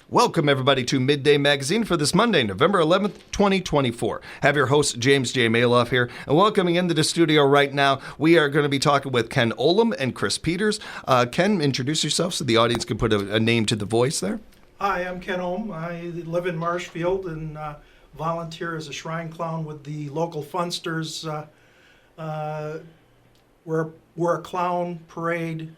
Welcome, everybody, to Midday Magazine for this Monday, November 11th, 2024. Have your host, James J. Malouf here, and welcoming into the studio right now, we are going to be talking with Ken Olm and Chris Peters. Ken, introduce yourself so the audience can put a name to the voice there. Hi, I'm Ken Olm. I live in Marshfield and volunteer as a shrine clown with the local Funsters. We're a clown parade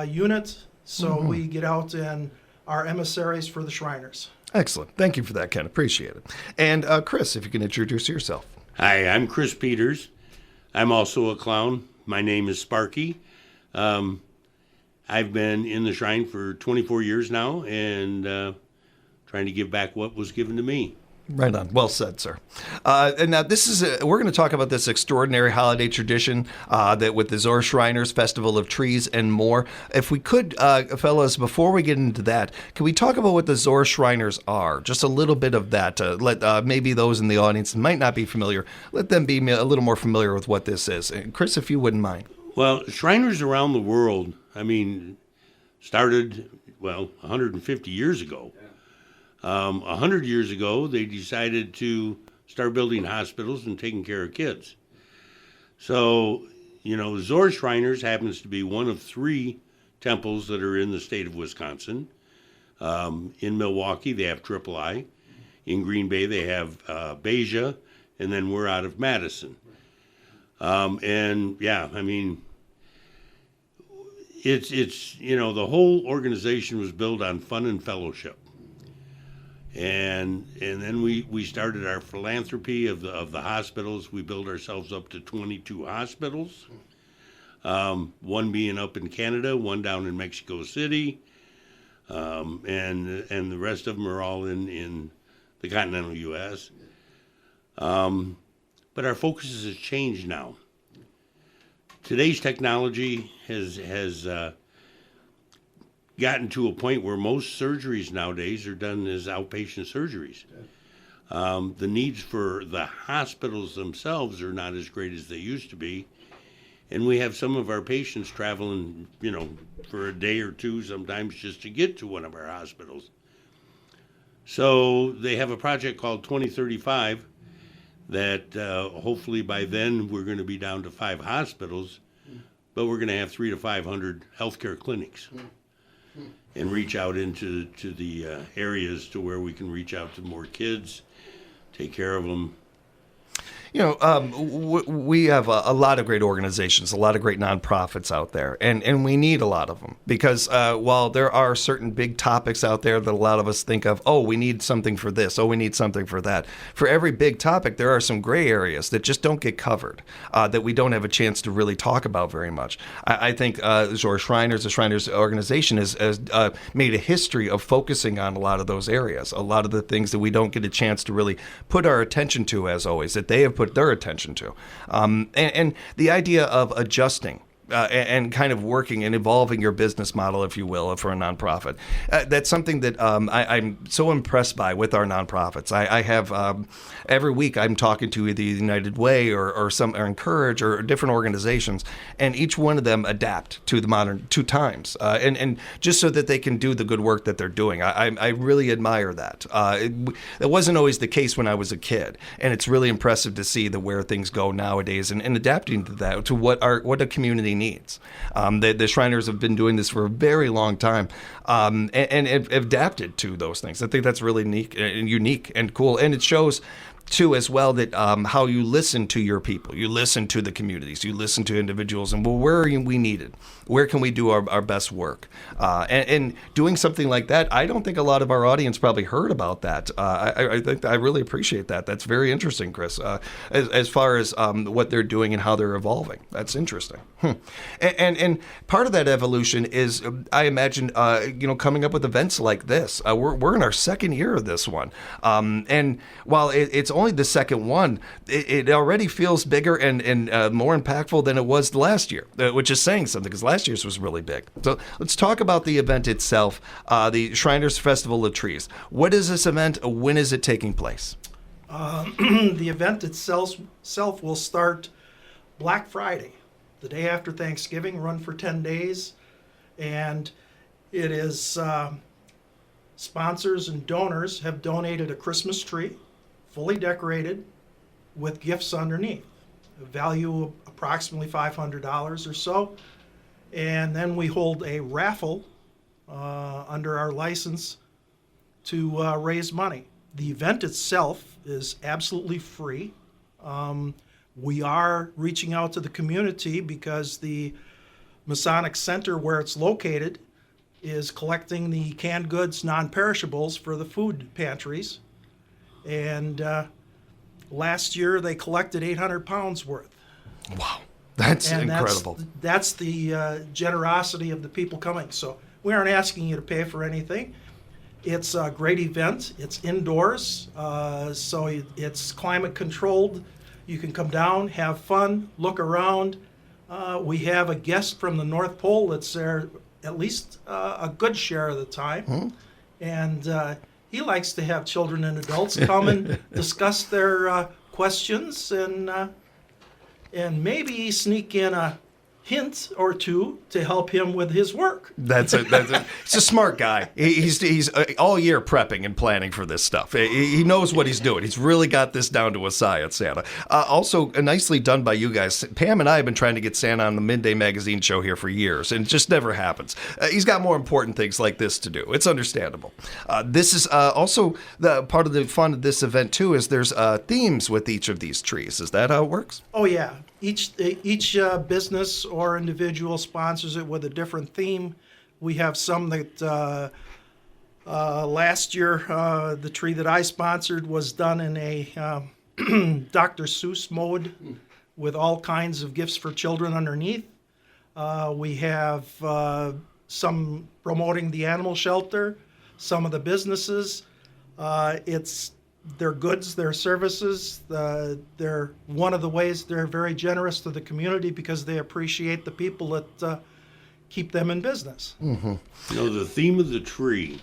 unit, so we get out and are emissaries for the Shriners. Excellent. Thank you for that, Ken. Appreciate it. And Chris, if you can introduce yourself. Hi, I'm Chris Peters. I'm also a clown. My name is Sparky. I've been in the shrine for 24 years now and trying to give back what was given to me. Right on. Well said, sir. And now we're going to talk about this extraordinary holiday tradition that with the Zor Shriners, Festival of Trees, and more. If we could, fellas, before we get into that, can we talk about what the Zor Shriners are? Just a little bit of that. Let maybe those in the audience that might not be familiar, let them be a little more familiar with what this is. And Chris, if you wouldn't mind. Well, Shriners around the world, started, 150 years ago. 100 years ago, they decided to start building hospitals and taking care of kids. So, Zor Shriners happens to be one of three temples that are in the state of Wisconsin. In Milwaukee, they have Triple I. In Green Bay, they have Beja, and then we're out of Madison. It's the whole organization was built on fun and fellowship. And then we started our philanthropy of the hospitals. We built ourselves up to 22 hospitals, one being up in Canada, one down in Mexico City, and the rest of them are all in the continental U.S. But our focus has changed now. Today's technology has gotten to a point where most surgeries nowadays are done as outpatient surgeries. The needs for the hospitals themselves are not as great as they used to be. And we have some of our patients traveling, for a day or two sometimes just to get to one of our hospitals. So they have a project called 2035 that hopefully by then we're going to be down to 5 hospitals, but we're going to have 300 to 500 healthcare clinics. And reach out into the areas to where we can reach out to more kids, take care of them. We have a lot of great organizations, a lot of great nonprofits out there, and we need a lot of them because while there are certain big topics out there that a lot of us think of, we need something for this, we need something for that. For every big topic, there are some gray areas that just don't get covered, that we don't have a chance to really talk about very much. I think Zor Shriners, the Shriners organization, has made a history of focusing on a lot of those areas, a lot of the things that we don't get a chance to really put our attention to, as always, that they have put their attention to. And the idea of adjusting and kind of working and evolving your business model, if you will, for a nonprofit. That's something that I'm so impressed by with our nonprofits. I have every week I'm talking to either United Way or Encourage or different organizations, and each one of them adapt to the modern times, and just so that they can do the good work that they're doing. I really admire that. It wasn't always the case when I was a kid, and it's really impressive to see where things go nowadays and adapting to that, to what a community needs. The Shriners have been doing this for a very long time, and have adapted to those things. I think that's really unique and cool, and it shows too, as well, that how you listen to your people, you listen to the communities, you listen to individuals, and where are we needed? Where can we do our best work? And doing something like that, I don't think a lot of our audience probably heard about that. I think I really appreciate that. That's very interesting, Chris, as far as what they're doing and how they're evolving. That's interesting. And part of that evolution is, I imagine, coming up with events like this. We're in our second year of this one. And while it's only the second one, it already feels bigger and more impactful than it was last year, which is saying something, because last year's was really big. So let's talk about the event itself, the Shriners Festival of Trees. What is this event? When is it taking place? The event itself will start Black Friday, the day after Thanksgiving, run for 10 days. And it is sponsors and donors have donated a Christmas tree, fully decorated, with gifts underneath, a value of approximately $500 or so. And then we hold a raffle under our license to raise money. The event itself is absolutely free. We are reaching out to the community because the Masonic Center, where it's located, is collecting the canned goods, non-perishables for the food pantries. And last year they collected 800 pounds worth. Wow, that's And incredible. That's the generosity of the people coming. So we aren't asking you to pay for anything. It's a great event. It's indoors, so it's climate controlled. You can come down, have fun, look around. We have a guest from the North Pole that's there at least a good share of the time. And he likes to have children and adults come and discuss their questions and maybe sneak in a hint or two to help him with his work. He's a smart guy. He's all year prepping and planning for this stuff. He knows what he's doing. He's really got this down to a science, Santa. Also, nicely done by you guys. Pam and I have been trying to get Santa on the Midday Magazine show here for years, and it just never happens. He's got more important things like this to do. It's understandable. This is also the part of the fun of this event, too, is there's themes with each of these trees. Is that how it works? Oh, yeah. Each business or individual sponsors it with a different theme. We have some that last year, the tree that I sponsored was done in a Dr. Seuss mode with all kinds of gifts for children underneath. We have some promoting the animal shelter, some of the businesses. It's their goods, their services. They're one of the ways they're very generous to the community because they appreciate the people that keep them in business. You know, the theme of the tree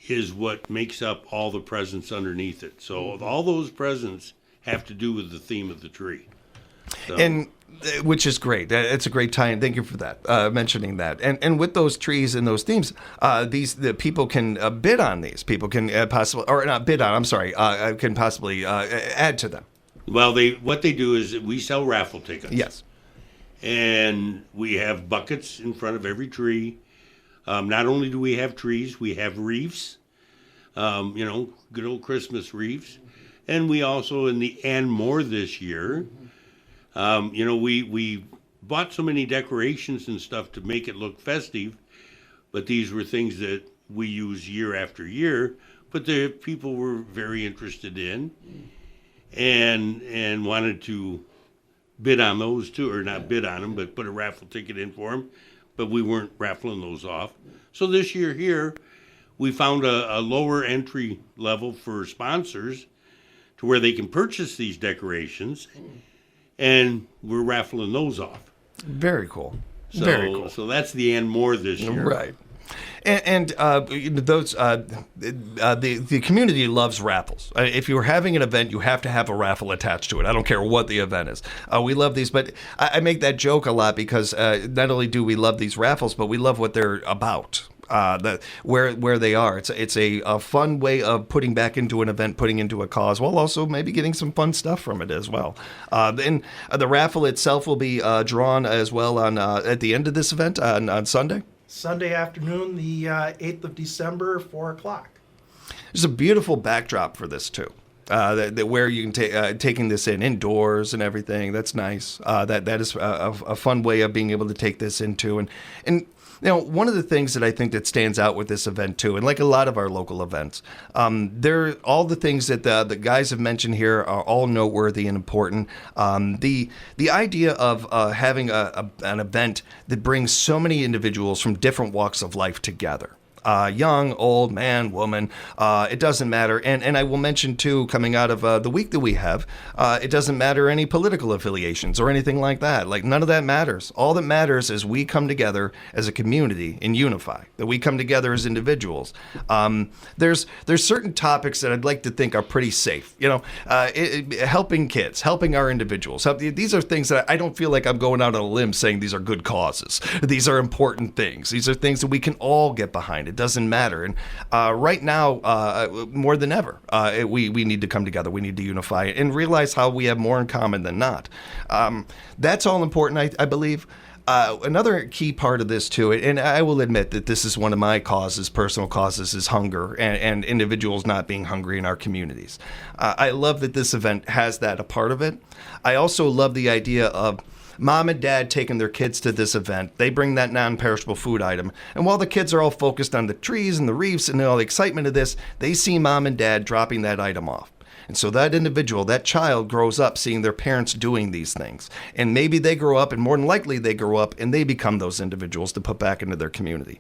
is what makes up all the presents underneath it. So all those presents have to do with the theme of the tree. So, And which is great. It's a great tie-in. Thank you for that, mentioning that. And with those trees and those themes, the people can bid on these. People can possibly, or not bid on. I'm sorry, can possibly add to them. well, what they do is we sell raffle tickets. Yes. And we have buckets in front of every tree. Not only do we have trees, we have wreaths. Good old Christmas wreaths. And we also, in the and more this year, we bought so many decorations and stuff to make it look festive, but these were things that we use year after year, but the people were very interested in and wanted to bid on those too, or not bid on them, but put a raffle ticket in for them, but we weren't raffling those off. So this year here, we found a lower entry level for sponsors to where they can purchase these decorations, and we're raffling those off. Very cool. So, Very cool. So that's the and more this year. Right. And those the community loves raffles. If you're having an event, you have to have a raffle attached to it. I don't care what the event is. We love these, but I make that joke a lot because not only do we love these raffles, but we love what they're about. Where they are. It's a fun way of putting back into an event, putting into a cause, while also maybe getting some fun stuff from it as well. And the raffle itself will be drawn as well on at the end of this event on Sunday. Sunday afternoon, the 8th of December, 4 o'clock. There's a beautiful backdrop for this too. Where you can taking this indoors and everything. That's nice. That is a fun way of being able to take this into and one of the things that I think that stands out with this event too, and like a lot of our local events, all the things that the guys have mentioned here are all noteworthy and important. The idea of having an event that brings so many individuals from different walks of life together. Young, old, man, woman, it doesn't matter. And I will mention, too, coming out of the week that we have, it doesn't matter any political affiliations or anything like that. Like, none of that matters. All that matters is we come together as a community and unify, that we come together as individuals. There's certain topics that I'd like to think are pretty safe. Helping kids, helping our individuals. These are things that I don't feel like I'm going out on a limb saying these are good causes. These are important things. These are things that we can all get behind. It doesn't matter. And right now, more than ever, we need to come together. We need to unify and realize how we have more in common than not. That's all important, I believe. Another key part of this too, and I will admit that this is one of my causes, personal causes, is hunger and individuals not being hungry in our communities. I love that this event has that a part of it. I also love the idea of mom and dad taking their kids to this event. They bring that non-perishable food item. And while the kids are all focused on the trees and the reefs and all the excitement of this, they see mom and dad dropping that item off. And so that individual, that child, grows up seeing their parents doing these things. And maybe they grow up, and more than likely they grow up, and they become those individuals to put back into their community.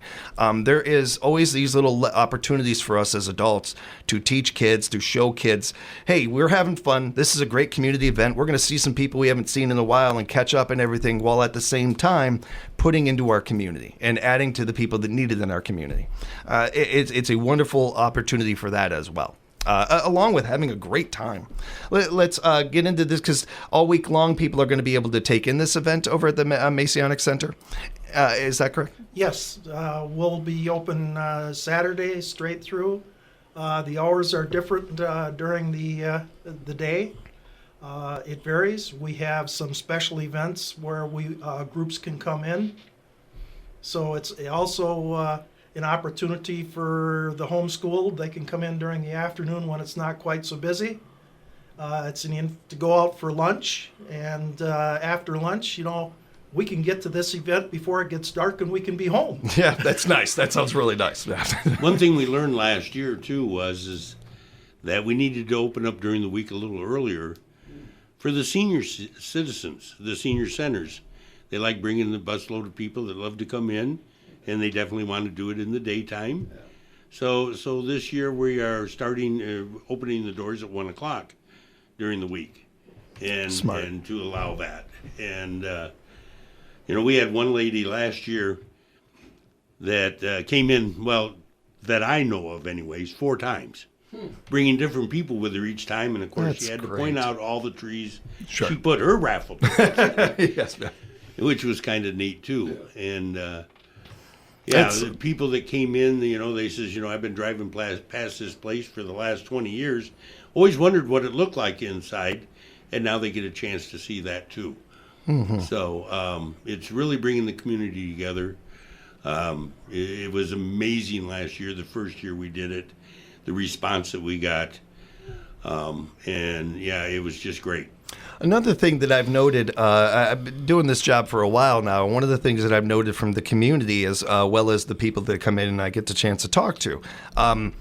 There is always these little opportunities for us as adults to teach kids, to show kids, hey, we're having fun. This is a great community event. We're going to see some people we haven't seen in a while and catch up and everything, while at the same time putting into our community and adding to the people that need it in our community. It's a wonderful opportunity for that as well. Along with having a great time. Let's get into this, because all week long people are going to be able to take in this event over at the Masonic Center. Is that correct? Yes, we'll be open Saturday straight through. The hours are different during the day. It varies. We have some special events where groups can come in. So it's also an opportunity for the homeschooled. They can come in during the afternoon when it's not quite so busy. It's to go out for lunch, and after lunch, we can get to this event before it gets dark and we can be home. Yeah, that's nice. That sounds really nice. One thing we learned last year too is that we needed to open up during the week a little earlier for the senior citizens, the senior centers. They like bringing the busload of people that love to come in, and they definitely want to do it in the daytime. Yeah. So this year we are opening the doors at 1 o'clock during the week, and to allow that. And we had one lady last year that came in, well, that I know of anyways, 4 times, bringing different people with her each time. And of course, she had to point out all the trees. Sure. She put her raffle tickets, yes, ma'am. Which was kind of neat too. Yeah. And the people that came in, they says, I've been driving past this place for the last 20 years, always wondered what it looked like inside, and now they get a chance to see that too. Mm-hmm. So it's really bringing the community together. It was amazing last year, the first year we did it, the response that we got, and it was just great. Another thing that I've noted, I've been doing this job for a while now, and one of the things that I've noted from the community, as well as the people that come in and I get the chance to talk to,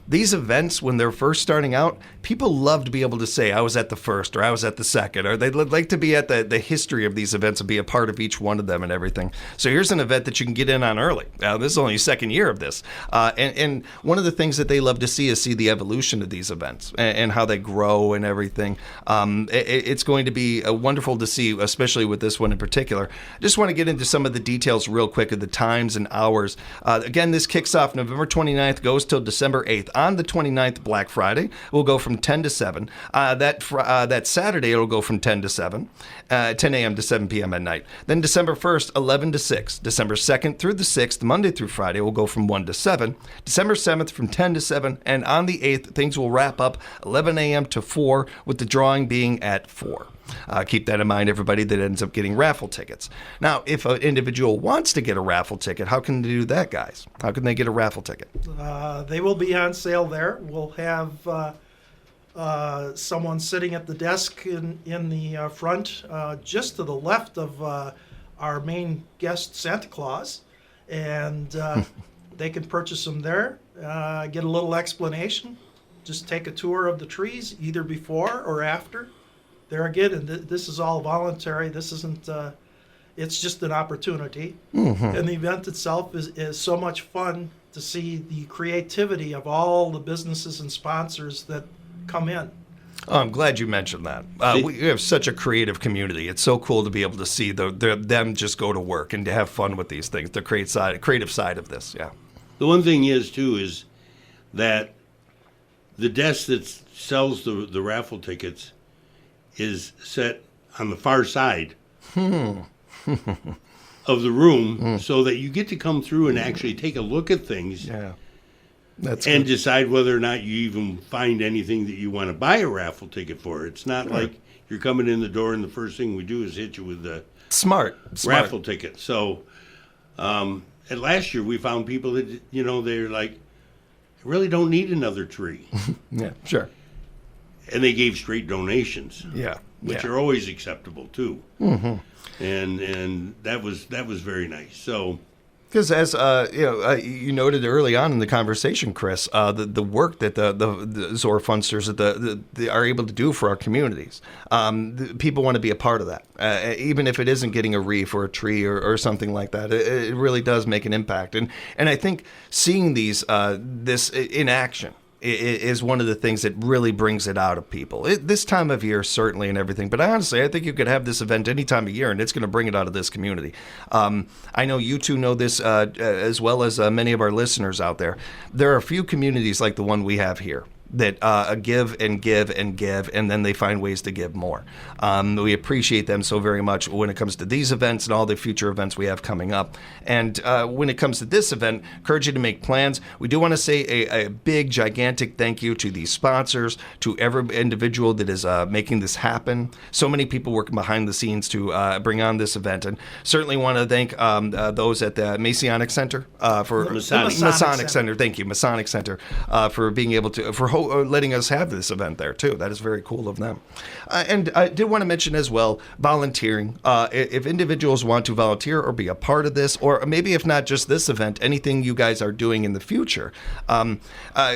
these events, when they're first starting out, people love to be able to say, I was at the first, or I was at the second, or they'd like to be at the history of these events and be a part of each one of them and everything. So here's an event that you can get in on early. Now, this is only second year of this. And one of the things that they love to see is the evolution of these events and how they grow and everything. It's going to be wonderful to see, especially with this one in particular. I just want to get into some of the details real quick of the times and hours. Again, this kicks off November 29th, goes till December 8th. On the 29th, Black Friday, we'll go from 10 to 7. That Saturday, it'll go from 10 to 7, 10 a.m. to 7 p.m. at night. Then December 1st, 11 to 6. December 2nd through the 6th, Monday through Friday, will go from 1 to 7. December 7th from 10 to 7. And on the 8th, things will wrap up 11 a.m. to 4, with the drawing being at 4. Keep that in mind, everybody that ends up getting raffle tickets. Now, if an individual wants to get a raffle ticket, how can they do that, guys? How can they get a raffle ticket? They will be on sale there. We'll have someone sitting at the desk in the front, just to the left of our main guest, Santa Claus, and they can purchase them there, get a little explanation, just take a tour of the trees, either before or after. There again, and this is all voluntary. This isn't, it's just an opportunity. Mm-hmm. And the event itself is so much fun to see the creativity of all the businesses and sponsors that come in. Oh, I'm glad you mentioned that. We have such a creative community. It's so cool to be able to see them just go to work and to have fun with these things, the creative side of this, yeah. The one thing is that the desk that sells the raffle tickets is set on the far side of the room, so that you get to come through and actually take a look at things. Yeah. That's and good. decide whether or not you even find anything that you want to buy a raffle ticket for. It's not like you're coming in the door and the first thing we do is hit you with the Smart. raffle ticket. So at last year we found people that, they're like, I really don't need another tree. Yeah, sure. And they gave straight donations, Yeah. which yeah. are always acceptable too. Mm-hmm. And that was very nice. So Because as you noted early on in the conversation, Chris, the work that the Zor Funsters they are able to do for our communities, people want to be a part of that, even if it isn't getting a wreath or a tree or something like that. It really does make an impact, and I think seeing this in action is one of the things that really brings it out of people. This time of year, certainly, and everything. But honestly, I think you could have this event any time of year, and it's going to bring it out of this community. I know you two know this as well as many of our listeners out there. There are a few communities like the one we have here that give and give and give, and then they find ways to give more. We appreciate them so very much when it comes to these events and all the future events we have coming up. And when it comes to this event, encourage you to make plans. We do want to say a big, gigantic thank you to the sponsors, to every individual that is making this happen. So many people working behind the scenes to bring on this event. And certainly want to thank those at the Masonic Center for Masonic Center. Thank you, Masonic Center, for being able to letting us have this event there too. That is very cool of them. And I did want to mention as well volunteering. If individuals want to volunteer or be a part of this, or maybe if not just this event, anything you guys are doing in the future,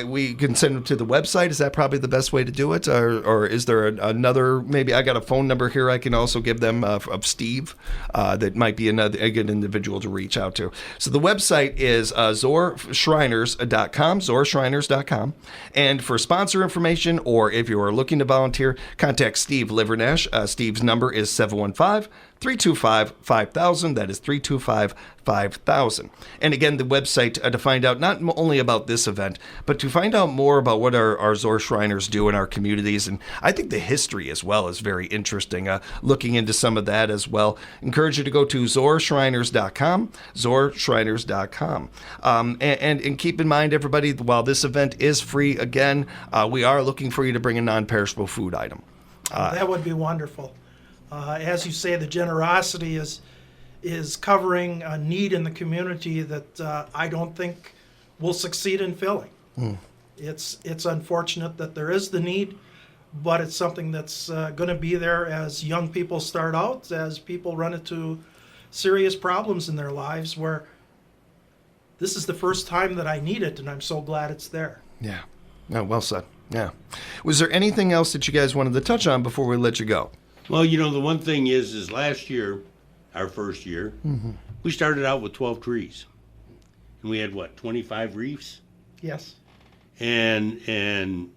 we can send them to the website. Is that probably the best way to do it, or is there another? Maybe I got a phone number here. I can also give them of Steve. That might be a good individual to reach out to. So the website is zorshriners.com, zorshriners.com, and for sponsor information, or if you are looking to volunteer, contact Steve Livernash. Steve's number is 715-325-5000. That is 325-5000. And again, the website to find out not only about this event, but to find out more about what our Zor Shriners do in our communities. And I think the history as well is very interesting, looking into some of that as well. Encourage you to go to zorshriners.com, zorshriners.com. And keep in mind, everybody, while this event is free, again, we are looking for you to bring a non-perishable food item. That would be wonderful. As you say, the generosity is covering a need in the community that I don't think we'll succeed in filling. It's unfortunate that there is the need, but it's something that's going to be there as young people start out, as people run into serious problems in their lives where this is the first time that I need it, and I'm so glad it's there. Yeah. No, well said. Yeah. Was there anything else that you guys wanted to touch on before we let you go? Well, the one thing is last year, our first year, we started out with 12 trees. And we had, 25 reefs? Yes. And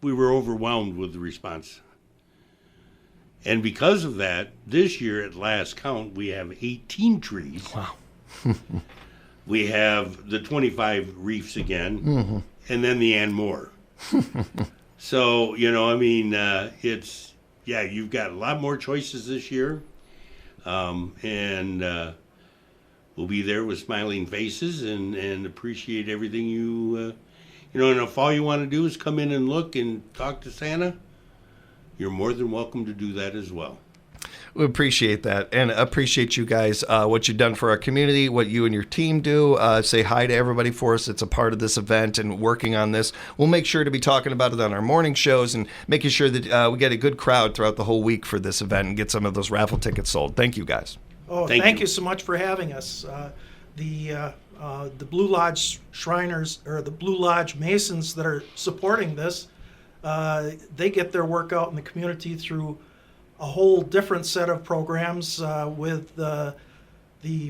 we were overwhelmed with the response. And because of that, this year at last count, we have 18 trees. Wow. We have the 25 reefs again, and then the and more. So, it's... Yeah, you've got a lot more choices this year, and we'll be there with smiling faces and appreciate everything you, and if all you want to do is come in and look and talk to Santa, you're more than welcome to do that as well. We appreciate that, and appreciate you guys, what you've done for our community, what you and your team do. Say hi to everybody for us. It's a part of this event and working on this. We'll make sure to be talking about it on our morning shows and making sure that we get a good crowd throughout the whole week for this event and get some of those raffle tickets sold. Thank you, guys. Oh, thank you so much for having us. The Blue Lodge Shriners, or the Blue Lodge Masons that are supporting this, they get their work out in the community through a whole different set of programs with the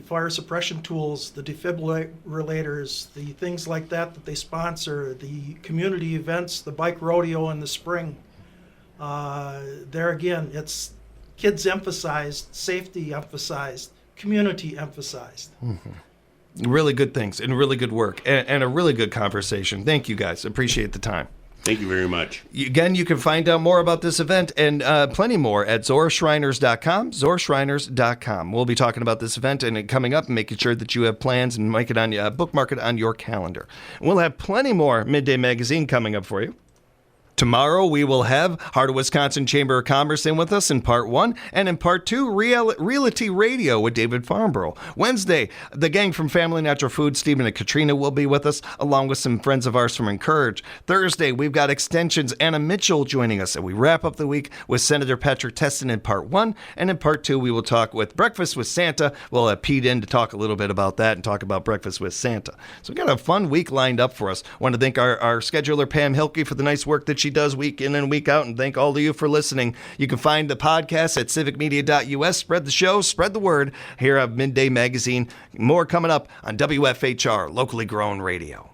fire suppression tools, the defibrillators, the things like that they sponsor, the community events, the bike rodeo in the spring. There again, it's kids emphasized, safety emphasized, community emphasized. Really good things and really good work and a really good conversation. Thank you, guys. Appreciate the time. Thank you very much. Again, you can find out more about this event and plenty more at zorshriners.com, zorshriners.com. We'll be talking about this event and it coming up and making sure that you have plans and make it on bookmark it on your calendar. We'll have plenty more Midday Magazine coming up for you. Tomorrow, we will have Heart of Wisconsin Chamber of Commerce in with us in Part 1, and in Part 2, Realty Radio with David Farnborough. Wednesday, the gang from Family Natural Foods, Stephen and Katrina, will be with us, along with some friends of ours from Encourage. Thursday, we've got Extension's Anna Mitchell joining us, and we wrap up the week with Senator Patrick Testin in Part 1, and in Part 2, we will talk with Breakfast with Santa. We'll have Pete in to talk a little bit about that and talk about Breakfast with Santa. So we've got a fun week lined up for us. Want to thank our scheduler, Pam Hilke, for the nice work that she does week in and week out, and thank all of you for listening. You can find the podcast at civicmedia.us. Spread the show, spread the word here at Midday Magazine. More coming up on WFHR, locally grown radio.